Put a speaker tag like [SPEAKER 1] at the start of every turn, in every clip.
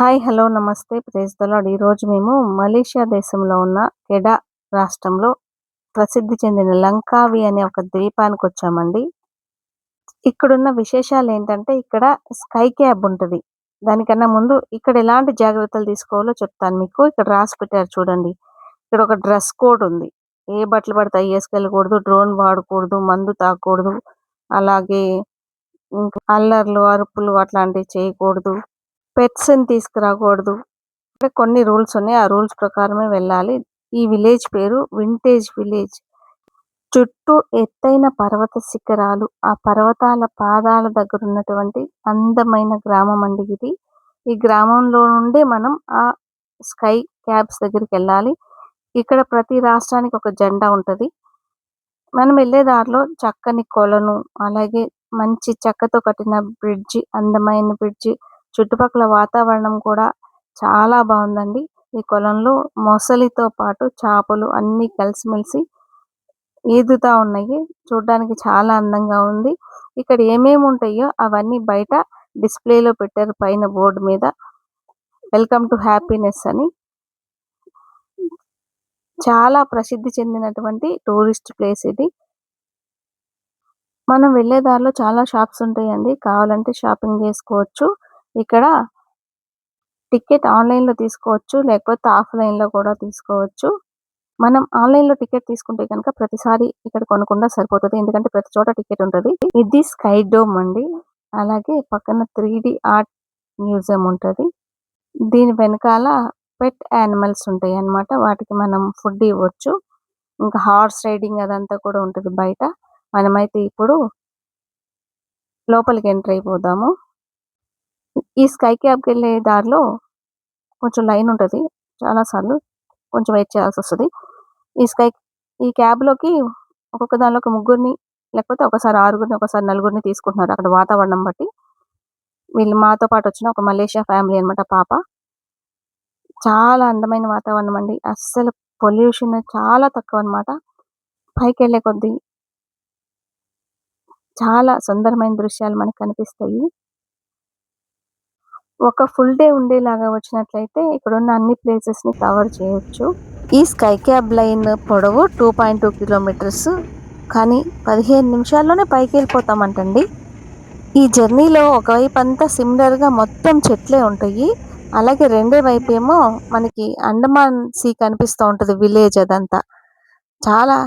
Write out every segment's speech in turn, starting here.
[SPEAKER 1] Hi! Hello! నమస్తే. Praise the Lord. ఈరోజు మేము మలేషియా దేశంలో ఉన్న కెడా రాష్ట్రంలో ప్రసిద్ధి చెందిన లంకావి అనే ఒక ద్వీపానికొచ్చామండి. ఇక్కడున్న విశేషాలేంటంటే ఇక్కడ స్కై క్యాబ్ ఉంటది. దానికన్నా ముందు ఇక్కడ ఎలాంటి జాగ్రత్తలు తీసుకోవాలో చెప్తాను మీకు. ఇక్కడ రాసి పెట్టారు చూడండి. ఇక్కడ ఒక డ్రెస్ కోడ్ ఉంది. ఏ బట్టలు పడితే అయి యేసుకెళ్ళకూడదు, డ్రోన్ వాడకూడదు, మందు తాగకూడదు, అలాగే అల్లర్లు, అరుపులు అట్లాంటివి చేయకూడదు. పెట్స్‌ని తీసుకురాకూడదు. అంటే కొన్ని రూల్స్ ఉన్నాయి. ఆ రూల్స్ ప్రకారమే వెళ్ళాలి. ఈ విలేజ్ పేరు వింటేజ్ విలేజ్. చుట్టూ ఎత్తైన పర్వత శిఖరాలు, ఆ పర్వతాల పాదాల దగ్గరున్నటువంటి అందమైన గ్రామం అండి ఇది. ఈ గ్రామంలో నుండే మనం ఆ స్కై క్యాబ్స్ దగ్గరికెళ్ళాలి. ఇక్కడ ప్రతి రాష్ట్రానికి ఒక జెండా ఉంటది. మనం వెళ్ళే దారిలో చక్కని కొలను, అలాగే మంచి చెక్కతో కట్టిన బ్రిడ్జి, అందమైన బ్రిడ్జి, చుట్టుపక్కల వాతావరణం కూడా చాలా బావుందండి. ఈ కొలంలో మొసలితో పాటు చేపలు అన్నీ కలిసిమెలిసి ఈదుతా ఉన్నాయి. చూడ్డానికి చాలా అందంగా ఉంది. ఇక్కడ ఏమేమి ఉంటాయో అవన్నీ బయట డిస్‌ప్లేలో పెట్టారు పైన బోర్డ్ మీద. వెల్కమ్ టు హ్యాపీనెస్ అని. చాలా ప్రసిద్ధి చెందినటువంటి టూరిస్ట్ ప్లేస్ ఇది. మనం వెళ్ళే దారిలో చాలా షాప్స్ ఉంటాయండి. కావాలంటే షాపింగ్ చేసుకోవచ్చు. ఇక్కడ టికెట్ ఆన్‌లైన్‌లో తీసుకోవచ్చు. లేకపోతే ఆఫ్‌లైన్‌లో కూడా తీసుకోవచ్చు. మనం ఆన్‌లైన్‌లో టికెట్ తీసుకుంటే గనక ప్రతిసారి ఇక్కడ కొనకుండా సరిపోతది. ఎందుకంటే ప్రతి చోట టికెట్ ఉంటది. ఇది స్కై డోమ్ అండి. అలాగే పక్కన 3 ఆర్ట్ మ్యూజియం ఉంటది. దీని వెనకాల పెట్ యానిమల్స్ ఉంటాయన్నమాట. వాటికి మనం ఫుడ్ ఇవ్వచ్చు. ఇంకా హార్స్ రైడింగ్ అదంతా కూడా ఉంటది బయట. మనమైతే ఇప్పుడు లోపలికి ఎంటర్ అయిపోదాము. ఈ స్కై క్యాబ్‌కెళ్ళే దారిలో కొంచెం లైన్ ఉంటది. చాలా సార్లు కొంచెం వెయిట్ చేయాల్సొస్తది. ఈ ఈ క్యాబ్‌లోకి ఒక్కొక్క దానిలో ఒక ముగ్గురిని, లేకపోతే ఒకసారి ఆరుగురిని, ఒకసారి నలుగురిని తీసుకుంటున్నారు అక్కడ వాతావరణం బట్టి. వీళ్ళు మాతో పాటొచ్చిన ఒక మలేషియా ఫ్యామిలీ అన్నమాట పాప. చాలా అందమైన వాతావరణం అండి. అస్సలు పొల్యూషన్ చాలా తక్కువన్నమాట. పైకెళ్ళే కొద్దీ చాలా సుందరమైన దృశ్యాలు మనకు కనిపిస్తాయి. ఒక ఫుల్ డే ఉండేలాగా వచ్చినట్లయితే ఇక్కడున్న అన్ని ప్లేసెస్‌ని కవర్ చేయొచ్చు. ఈ స్కై క్యాబ్ లైన్ పొడవు 2.2 కిలోమీటర్స్. కానీ 15 నిమిషాల్లోనే పైకెళ్ళిపోతామంటండి. ఈ జర్నీలో ఒకవైపంతా సిమిలర్‌గా మొత్తం చెట్లే ఉంటాయి. అలాగే రెండో వైపేమో మనకి అండమాన్ సీ కనిపిస్తా ఉంటది విలేజ్ అదంతా. చాలా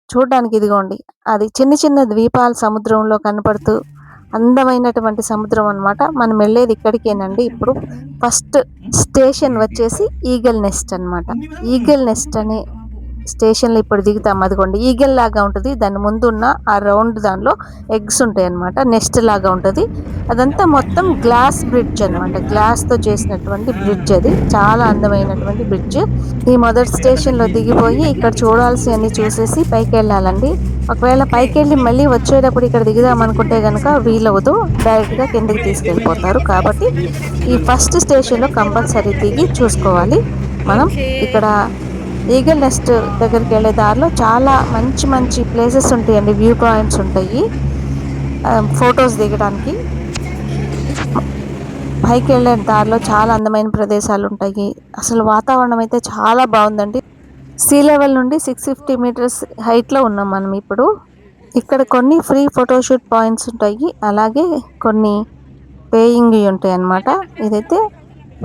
[SPEAKER 1] చూడ్డానికి ఇదిగోండి. అది చిన్న చిన్న ద్వీపాలు సముద్రంలో కనపడుతూ అందమైనటువంటి సముద్రం అన్నమాట. మనం వెళ్ళేది ఇక్కడికేనండి ఇప్పుడు. ఫస్ట్ స్టేషన్ వచ్చేసి ఈగల్ నెస్ట్ అన్నమాట. ఈగల్ నెస్ట్ అనే స్టేషన్‌లో ఇప్పుడు దిగుతాం. అదిగోండి ఈగల్ లాగా ఉంటది. దాని ముందున్న ఆ రౌండ్ దానిలో ఎగ్స్ ఉంటాయన్నమాట. నెస్ట్ లాగా ఉంటది. అదంతా మొత్తం గ్లాస్ బ్రిడ్జ్ అన్నమాట. గ్లాస్‌తో చేసినటువంటి బ్రిడ్జ్ అది. చాలా అందమైనటువంటి బ్రిడ్జ్. ఈ మొదటి స్టేషన్‌లో దిగిపోయి ఇక్కడ చూడాల్సియన్నీ చూసేసి పైకెళ్ళాలండి. ఒకవేళ పైకెళ్ళి మళ్ళీ వచ్చేటప్పుడు ఇక్కడ దిగుదామనుకుంటే గనక వీలవ్వదు. డైరెక్ట్‌గా కిందకి తీసుకెళ్ళిపోతారు. కాబట్టి ఈ ఫస్ట్ స్టేషన్‌లో కంపల్సరీ దిగి చూసుకోవాలి. మనం ఇక్కడ ఈగల్ నెస్ట్ దగ్గరికెళ్ళే దారిలో చాలా మంచి మంచి ప్లేసెస్ ఉంటాయండి. వ్యూ పాయింట్స్ ఉంటాయి. ఫోటోస్ దిగడానికి. పైకెళ్ళే దారిలో చాలా అందమైన ప్రదేశాలుంటాయి. అసలు వాతావరణం అయితే చాలా బావుందండి. సీ లెవెల్ నుండి 650 మీటర్స్ హైట్‌లో ఉన్నాం మనం ఇప్పుడు. ఇక్కడ కొన్ని ఫ్రీ ఫోటోషూట్ పాయింట్స్ ఉంటాయి. అలాగే కొన్ని పేయింగ్‌వి ఉంటాయన్నమాట. ఇదైతే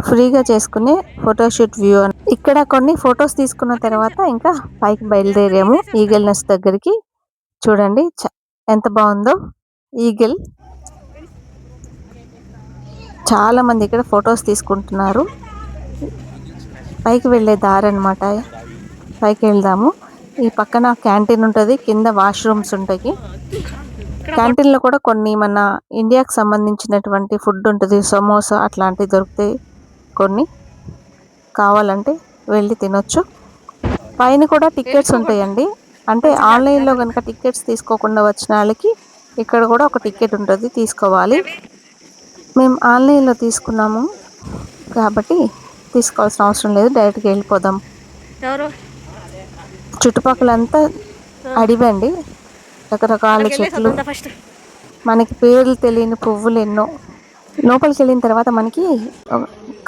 [SPEAKER 1] ఫ్రీగా చేసుకునే ఫోటోషూట్ వ్యూ. ఇక్కడ కొన్ని ఫోటోస్ తీసుకున్న తర్వాత ఇంకా పైకి బయలుదేరాము ఈగల్ నెస్ట్ దగ్గరికి. చూడండి ఎంత బావుందో ఈగల్. చాలా మంది ఇక్కడ ఫోటోస్ తీసుకుంటున్నారు. పైకి వెళ్ళే దారన్నమాట. పైకి వెళ్దాము. ఈ పక్కన క్యాంటీన్ ఉంటది. కింద వాష్‌రూమ్స్ ఉంటాయి. క్యాంటీన్‌లో కూడా కొన్ని మన ఇండియాకి సంబంధించినటువంటి ఫుడ్ ఉంటది. సమోసా అట్లాంటివి దొరుకుతాయి కొన్ని. కావాలంటే వెళ్ళి తినొచ్చు. పైన కూడా టికెట్స్ ఉంటాయండి. అంటే ఆన్‌లైన్‌లో గనక టికెట్స్ తీసుకోకుండా వచ్చిన వాళ్ళకి ఇక్కడ కూడా ఒక టికెట్ ఉంటది. తీసుకోవాలి. మేము ఆన్‌లైన్‌లో తీసుకున్నాము. కాబట్టి తీసుకోవాల్సిన అవసరం లేదు. డైరెక్ట్‌గా వెళ్ళిపోదాం. చుట్టుపక్కలంతా అడవండి. రకరకాల చెట్లు. మనకి పేర్లు తెలియని పువ్వులు ఎన్నో. లోపలికి వెళ్ళిన తర్వాత మనకి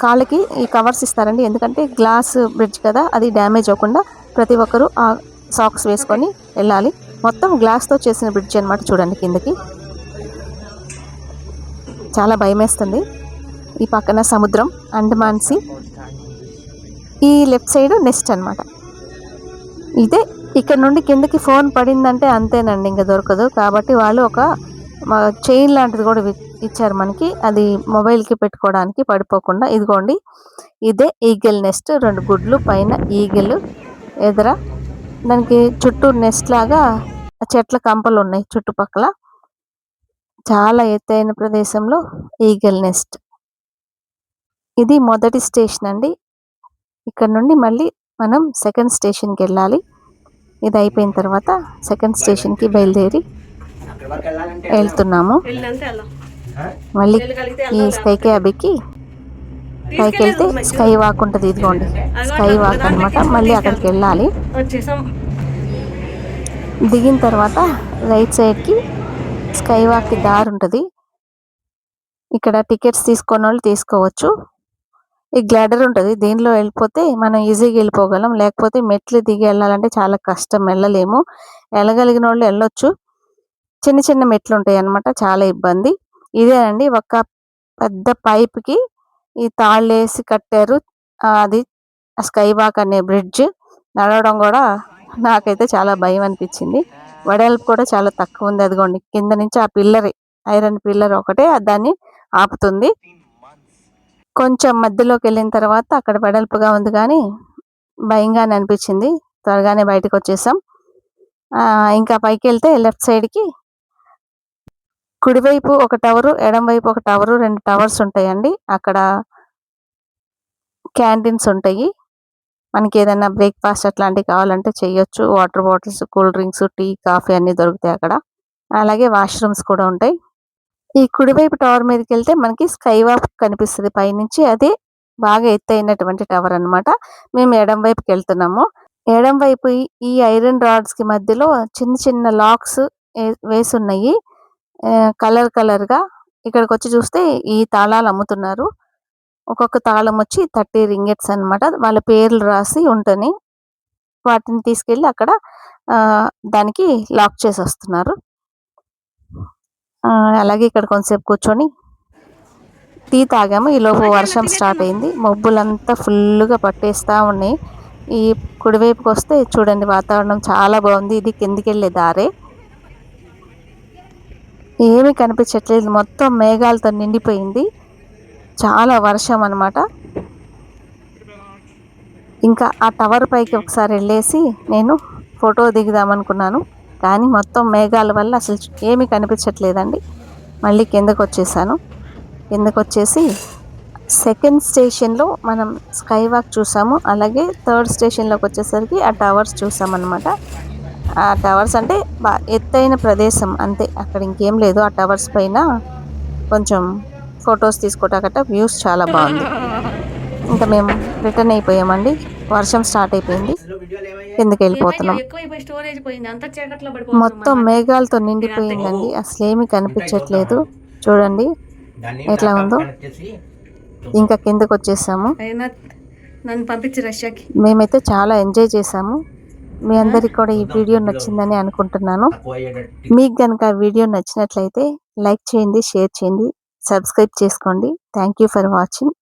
[SPEAKER 1] కాళ్ళకి ఈ కవర్స్ ఇస్తారండి. ఎందుకంటే గ్లాస్ బ్రిడ్జ్ కదా, అది డ్యామేజ్ అవ్వకుండా ప్రతి ఒక్కరూ ఆ సాక్స్ వేసుకొని వెళ్ళాలి. మొత్తం గ్లాస్తో చేసిన బ్రిడ్జ్ అనమాట. చూడండి కిందకి చాలా భయమేస్తుంది. ఈ పక్కన సముద్రం, అండమాన్ సీ. ఈ లెఫ్ట్ సైడ్ నెస్ట్ అనమాట. ఇదే ఇక్కడ నుండి కిందకి ఫోన్ పడిందంటే అంతేనండి, ఇంకా దొరకదు. కాబట్టి వాళ్ళు ఒక చైన్ లాంటిది కూడా ఇచ్చారు మనకి, అది మొబైల్కి పెట్టుకోవడానికి పడిపోకుండా. ఇదిగోండి, ఇదే ఈగల్ నెస్ట్. 2 గుడ్లు పైన ఈగలు ఎదుర, దానికి చుట్టూ నెస్ట్ లాగా చెట్ల కంపలు ఉన్నాయి చుట్టుపక్కల. చాలా ఎత్తైన ప్రదేశంలో ఈగల్ నెస్ట్. ఇది మొదటి స్టేషన్ అండి. ఇక్కడ నుండి మళ్ళీ మనం సెకండ్ స్టేషన్కి వెళ్ళాలి. ఇది అయిపోయిన తర్వాత సెకండ్ స్టేషన్కి బయలుదేరి వెళ్తున్నాము. మళ్ళీ ఈ స్కై క్యాబ్కి పైకి వెళ్తే స్కై వాక్ ఉంటుంది. ఇదిగోండి స్కై వాక్ అనమాట. మళ్ళీ అక్కడికి వెళ్ళాలి. దిగిన తర్వాత రైట్ సైడ్కి స్కై వాక్కి దారి ఉంటుంది. ఇక్కడ టికెట్స్ తీసుకున్న వాళ్ళు తీసుకోవచ్చు. ఈ గ్లాడర్ ఉంటుంది, దీనిలో వెళ్ళిపోతే మనం ఈజీగా వెళ్ళిపోగలం. లేకపోతే మెట్లు దిగి వెళ్ళాలంటే చాలా కష్టం, వెళ్ళలేము. వెళ్ళగలిగిన వాళ్ళు వెళ్ళొచ్చు. చిన్న చిన్న మెట్లు ఉంటాయి అన్నమాట, చాలా ఇబ్బంది. ఇదేనండి ఒక పెద్ద పైప్కి ఈ తాళ్ళు వేసి కట్టారు. అది స్కై వాక్ అనే బ్రిడ్జ్. నడవడం కూడా నాకైతే చాలా భయం అనిపించింది. వెడల్పు కూడా చాలా తక్కువ ఉంది. అదిగోండి కింద నుంచి ఆ పిల్లర్, ఐరన్ పిల్లర్ ఒకటే దాన్ని ఆపుతుంది. కొంచెం మధ్యలోకి వెళ్ళిన తర్వాత అక్కడ వెడల్పుగా ఉంది, కానీ భయంగానే అనిపించింది. త్వరగానే బయటకు వచ్చేసాం. ఇంకా పైకి వెళ్తే లెఫ్ట్ సైడ్కి కుడివైపు ఒక టవరు, ఎడం వైపు ఒక టవరు, 2 టవర్స్ ఉంటాయండి. అక్కడ క్యాంటీన్స్ ఉంటాయి. మనకి ఏదైనా బ్రేక్ఫాస్ట్ అట్లాంటివి కావాలంటే చేయొచ్చు. Water bottles, cool drinks, tea, coffee అన్నీ దొరుకుతాయి అక్కడ. అలాగే వాష్రూమ్స్ కూడా ఉంటాయి. ఈ కుడివైపు టవర్ మీదకి వెళ్తే మనకి స్కై వాక్ కనిపిస్తుంది పైనుంచి. అదే బాగా ఎత్తైనటువంటి టవర్ అనమాట. మేము ఎడం వైపుకి వెళ్తున్నాము. ఎడం వైపు ఈ ఐరన్ రాడ్స్ కి మధ్యలో చిన్న చిన్న లాక్స్ వేసి ఉన్నాయి, కలర్ కలర్గా. ఇక్కడికి వచ్చి చూస్తే ఈ తాళాలు అమ్ముతున్నారు. ఒక్కొక్క తాళం వచ్చి 30 రింగెట్స్ అనమాట. వాళ్ళ పేర్లు రాసి ఉంటుంది. వాటిని తీసుకెళ్ళి అక్కడ దానికి లాక్ చేసి వస్తున్నారు. అలాగే ఇక్కడ కొంతసేపు కూర్చొని టీ తాగాము. ఈలోపు వర్షం స్టార్ట్ అయింది. మబ్బులంతా ఫుల్గా పట్టేస్తూ ఉన్నాయి. ఈ కుడివైపుకి వస్తే చూడండి, వాతావరణం చాలా బాగుంది. ఇది కిందికి వెళ్ళే దారే. ఏమీ కనిపించట్లేదు, మొత్తం మేఘాలతో నిండిపోయింది. చాలా వర్షం అనమాట. ఇంకా ఆ టవర్ పైకి ఒకసారి వెళ్ళేసి నేను ఫోటో దిగుదామనుకున్నాను, కానీ మొత్తం మేఘాల వల్ల అసలు ఏమీ కనిపించట్లేదండి. మళ్ళీ కిందకు వచ్చేసాను. కిందకు వచ్చేసి సెకండ్ స్టేషన్లో మనం స్కై వాక్ చూసాము. అలాగే థర్డ్ స్టేషన్లోకి వచ్చేసరికి ఆ టవర్స్ చూసామన్నమాట. ఆ టవర్స్ అంటే ఎత్తైన ప్రదేశం అంతే, అక్కడ ఇంకేం లేదు. ఆ టవర్స్ పైన కొంచెం ఫొటోస్ తీసుకోవటాకట వ్యూస్ చాలా బాగుంది. ఇంకా మేము రిటర్న్ అయిపోయామండి. వర్షం స్టార్ట్ అయిపోయింది. కిందకి వెళ్ళిపోతున్నాం. మొత్తం మేఘాలతో నిండిపోయిందండి, అసలేమీ కనిపించట్లేదు. చూడండి ఎట్లా ఉందో. ఇంకా కిందకు వచ్చేసాము. మేమైతే చాలా ఎంజాయ్ చేసాము. మీ అందరికి కూడా ఈ వీడియో నచ్చిందని అనుకుంటున్నాను. మీకు కనుక వీడియో నచ్చినట్లయితే లైక్ చేయండి, షేర్ చేయండి, సబ్స్క్రైబ్ చేసుకోండి. Thank you for watching.